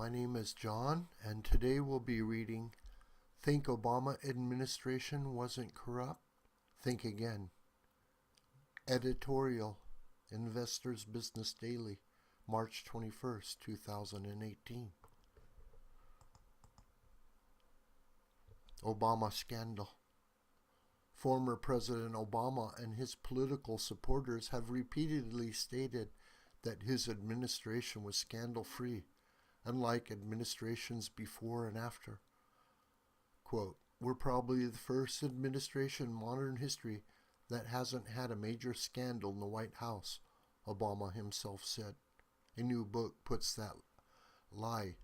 My name is John, and today we'll be reading Think Obama Administration Wasn't Corrupt? Think Again. Editorial, Investors Business Daily, March 21st, 2018. Obama Scandal. Former President Obama and his political supporters have repeatedly stated that his administration was scandal-free, unlike administrations before and after. Quote, "We're probably the first administration in modern history that hasn't had a major scandal in the White House," Obama himself said. A new book puts the lie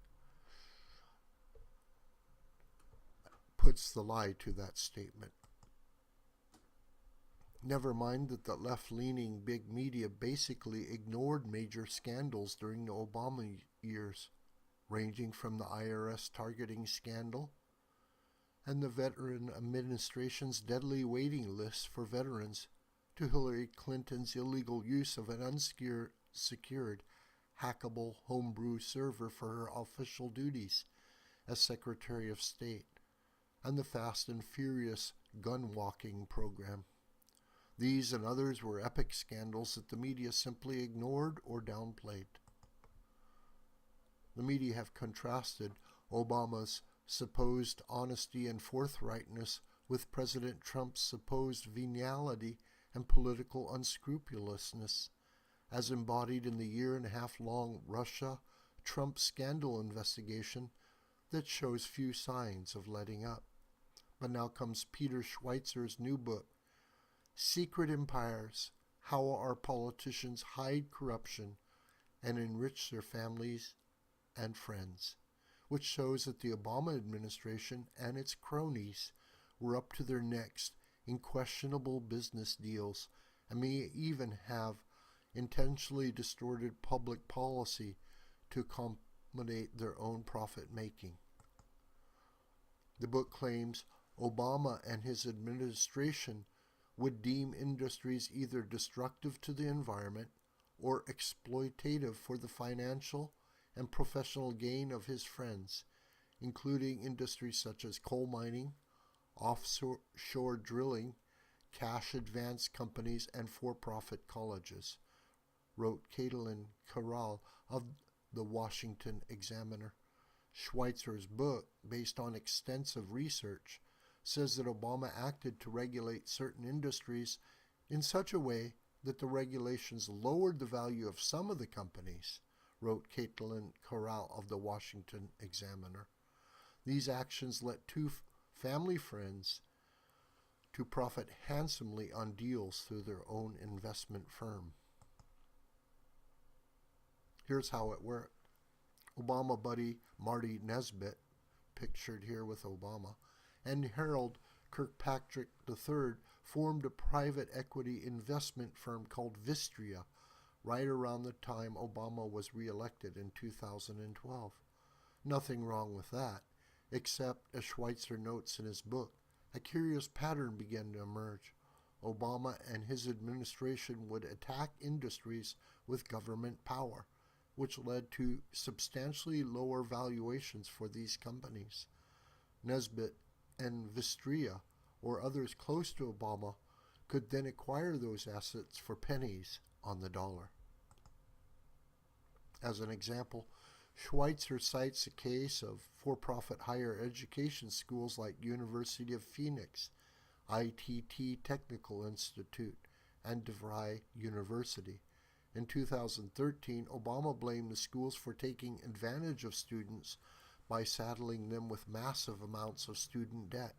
to that statement. Never mind that the left-leaning big media basically ignored major scandals during the Obama years, ranging from the IRS targeting scandal and the veteran administration's deadly waiting list for veterans to Hillary Clinton's illegal use of an unsecured, hackable homebrew server for her official duties as Secretary of State, and the Fast and Furious gun-walking program. These and others were epic scandals that the media simply ignored or downplayed. The media have contrasted Obama's supposed honesty and forthrightness with President Trump's supposed venality and political unscrupulousness, as embodied in the year-and-a-half-long Russia-Trump scandal investigation that shows few signs of letting up. But now comes Peter Schweizer's new book, Secret Empires: How Our Politicians Hide Corruption and Enrich Their Families and Friends, which shows that the Obama administration and its cronies were up to their necks in questionable business deals and may even have intentionally distorted public policy to accommodate their own profit-making. The book claims Obama and his administration would deem industries either destructive to the environment or exploitative for the financial and professional gain of his friends, including industries such as coal mining, offshore drilling, cash advance companies, and for-profit colleges, wrote Caitlin Corral of the Washington Examiner. Schweizer's book, based on extensive research, says that Obama acted to regulate certain industries in such a way that the regulations lowered the value of some of the companies, wrote Caitlin Corral of the Washington Examiner. These actions led two family friends to profit handsomely on deals through their own investment firm. Here's how it worked. Obama buddy Marty Nesbitt, pictured here with Obama, and Harold Kirkpatrick III formed a private equity investment firm called Vistria right around the time Obama was reelected in 2012. Nothing wrong with that, except, as Schweitzer notes in his book, a curious pattern began to emerge. Obama and his administration would attack industries with government power, which led to substantially lower valuations for these companies. Nesbitt and Vistria, or others close to Obama, could then acquire those assets for pennies on the dollar. As an example, Schweitzer cites a case of for-profit higher education schools like University of Phoenix, ITT Technical Institute, and DeVry University. In 2013, Obama blamed the schools for taking advantage of students by saddling them with massive amounts of student debt,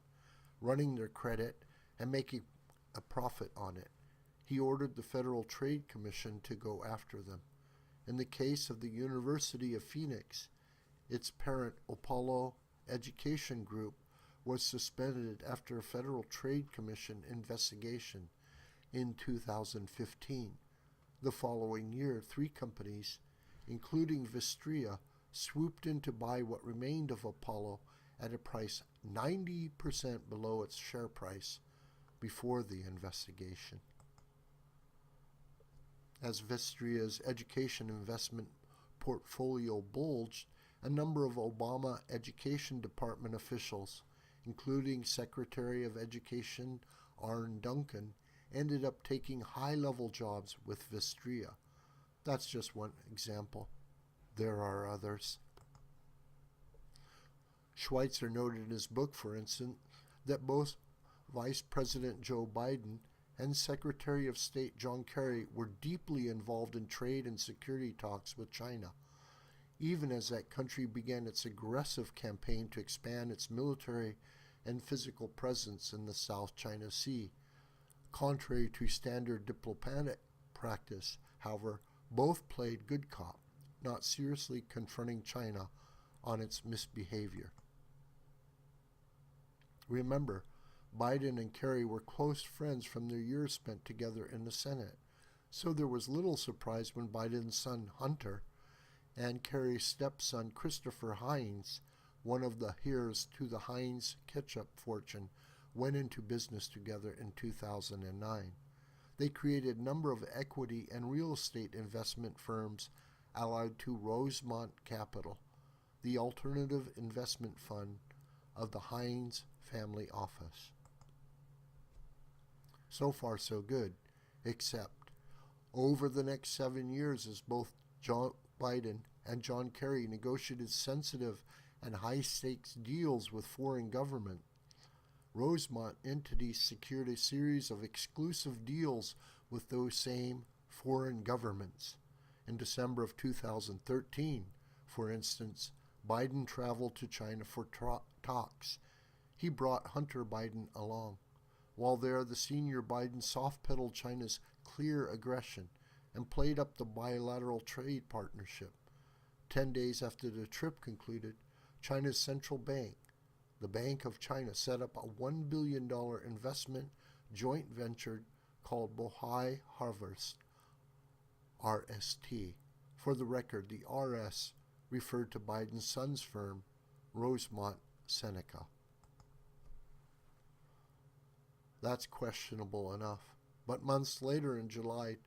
running their credit, and making a profit on it. He ordered the Federal Trade Commission to go after them. In the case of the University of Phoenix, its parent Apollo Education Group was suspended after a Federal Trade Commission investigation in 2015. The following year, 3 companies, including Vistria, swooped in to buy what remained of Apollo at a price 90% below its share price before the investigation. As Vistria's education investment portfolio bulged a number of Obama Education Department officials, including Secretary of Education Arne Duncan, ended up taking high-level jobs with Vistria. That's just one example. There are others. Schweitzer noted in his book, for instance, that both Vice President Joe Biden and Secretary of State John Kerry were deeply involved in trade and security talks with China, even as that country began its aggressive campaign to expand its military and physical presence in the South China Sea. Contrary to standard diplomatic practice, however, both played good cop, not seriously confronting China on its misbehavior. Remember, Biden and Kerry were close friends from their years spent together in the Senate, so there was little surprise when Biden's son Hunter and Kerry's stepson Christopher Heinz, one of the heirs to the Heinz ketchup fortune, went into business together in 2009. They created a number of equity and real estate investment firms allied to Rosemont Capital, the alternative investment fund of the Heinz family office. So far so good, except over the next 7 years as both Joe Biden and John Kerry negotiated sensitive and high-stakes deals with foreign governments, Rosemont entities secured a series of exclusive deals with those same foreign governments. In December of 2013, for instance, Biden traveled to China for talks. He brought Hunter Biden along. While there, the senior Biden soft-pedaled China's clear aggression and played up the bilateral trade partnership. 10 days after the trip concluded, China's central bank, the Bank of China, set up a $1 billion investment joint venture called Bohai Harvest, RST. For the record, the RS referred to Biden's son's firm, Rosemont Seneca. That's questionable enough. But months later, in July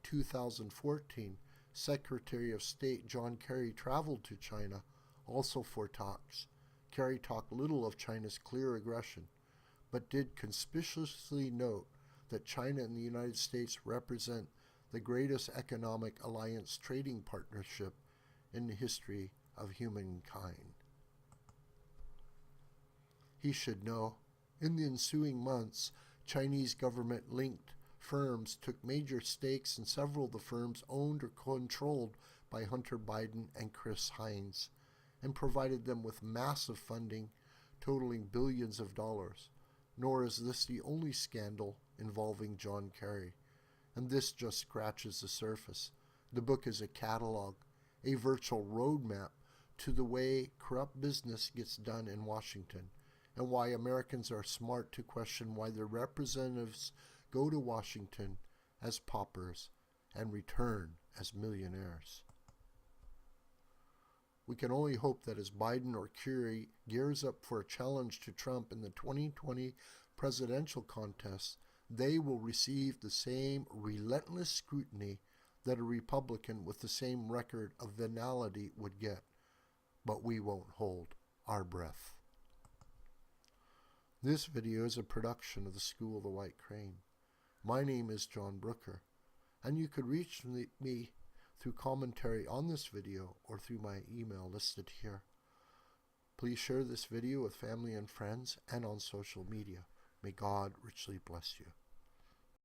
2014, Secretary of State John Kerry traveled to China, also for talks. Kerry talked little of China's clear aggression, but did conspicuously note that China and the United States represent the greatest economic alliance trading partnership in the history of humankind. He should know, in the ensuing months, Chinese government-linked firms took major stakes in several of the firms owned or controlled by Hunter Biden and Chris Heinz, and provided them with massive funding totaling billions of dollars. Nor is this the only scandal involving John Kerry, and this just scratches the surface. The book is a catalog, a virtual roadmap to the way corrupt business gets done in Washington, and why Americans are smart to question why their representatives go to Washington as paupers and return as millionaires. We can only hope that as Biden or Kerry gears up for a challenge to Trump in the 2020 presidential contest, they will receive the same relentless scrutiny that a Republican with the same record of venality would get. But we won't hold our breath. This video is a production of the School of the White Crane. My name is John Brooker, and you could reach me through commentary on this video or through my email listed here. Please share this video with family and friends and on social media. May God richly bless you.